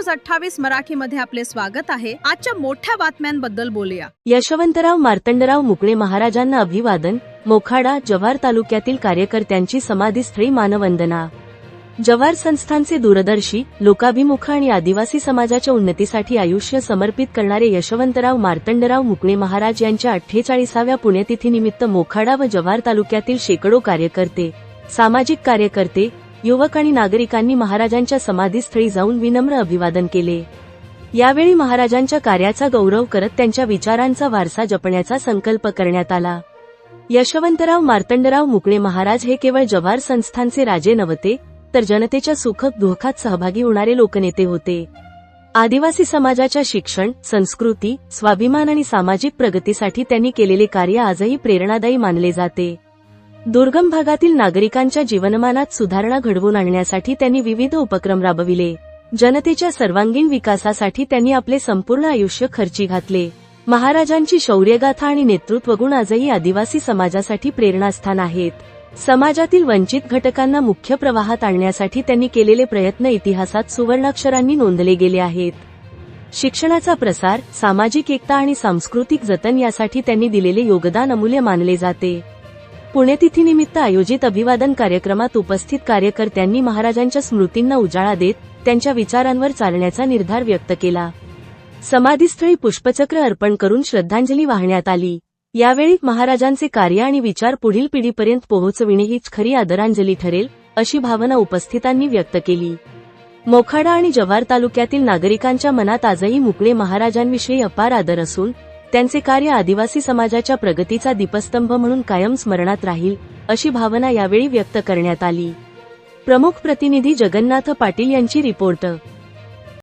28 मराठीमध्ये आपले स्वागत आहे। आजच्या मोठ्या बातम्यांबद्दल बोलूया। यशवंतराव मार्तंडराव मुकणे महाराजांना अभिवादन। मोखाडा जव्हार तालुक्यातील कार्यकर्त्यांची समाधीस्थळी मानवंदना। जव्हार संस्थानचे दूरदर्शी, लोकाभिमुख आणि आदिवासी समाजाच्या उन्नतीसाठी आयुष्य समर्पित करणारे यशवंतराव मार्तंडराव मुकणे महाराज यांच्या 48व्या पुण्यतिथीनिमित्त मोखाडा व जव्हार तालुक्यातील शेकडो कार्यकर्ते, सामाजिक कार्यकर्ते, युवक आणि नागरिकांनी महाराजांच्या समाधीस्थळी जाऊन विनम्र अभिवादन केले। यावेळी महाराजांच्या कार्याचा गौरव करत त्यांच्या विचारांचा वारसा जपण्याचा संकल्प करण्यात आला। यशवंतराव मार्तंडराव मुकणे महाराज हे केवळ जव्हार संस्थानचे राजे नव्हते, तर जनतेच्या सुख-दुःखात सहभागी होणारे लोकनेते होते। आदिवासी समाजाच्या शिक्षण, संस्कृती, स्वाभिमान आणि सामाजिक प्रगतीसाठी त्यांनी केलेले कार्य आजही प्रेरणादायी मानले जाते। दुर्गम भागातील नागरिकांच्या जीवनमानात सुधारणा घडवून आणण्यासाठी त्यांनी विविध उपक्रम राबविले। जनतेच्या सर्वांगीण विकासासाठी त्यांनी आपले संपूर्ण आयुष्य खर्ची घातले। महाराजांची शौर्यगाथा आणि नेतृत्वगुण आजही आदिवासी समाजासाठी प्रेरणास्थान आहेत। समाजातील वंचित घटकांना मुख्य प्रवाहात आणण्यासाठी त्यांनी केलेले प्रयत्न इतिहासात सुवर्णाक्षरांनी नोंदले गेले आहेत। शिक्षणाचा प्रसार, सामाजिक एकता आणि सांस्कृतिक जतन यासाठी त्यांनी दिलेले योगदान अमूल्य मानले जाते। पुण्यतिथीनिमित्त आयोजित अभिवादन कार्यक्रमात उपस्थित कार्यकर्त्यांनी महाराजांच्या स्मृतींना उजाळा देत त्यांच्या विचारांवर चालण्याचा निर्धार व्यक्त केला। समाधीस्थळी पुष्पचक्र अर्पण करून श्रद्धांजली वाहण्यात आली। यावेळी महाराजांचे कार्य आणि विचार पुढील पिढीपर्यंत पोहोचविणे हीच खरी आदरांजली ठरेल, अशी भावना उपस्थितांनी व्यक्त केली। मोखाडा आणि जव्हार तालुक्यातील नागरिकांच्या मनात आजही मुकणे महाराजांविषयी अपार आदर असून त्यांचे कार्य आदिवासी समाजाच्या प्रगतीचा दीपस्तंभ म्हणून कायम स्मरणात राहील, अशी भावना यावेळी व्यक्त करण्यात आली। प्रमुख प्रतिनिधी जगन्नाथ पाटील यांची रिपोर्ट।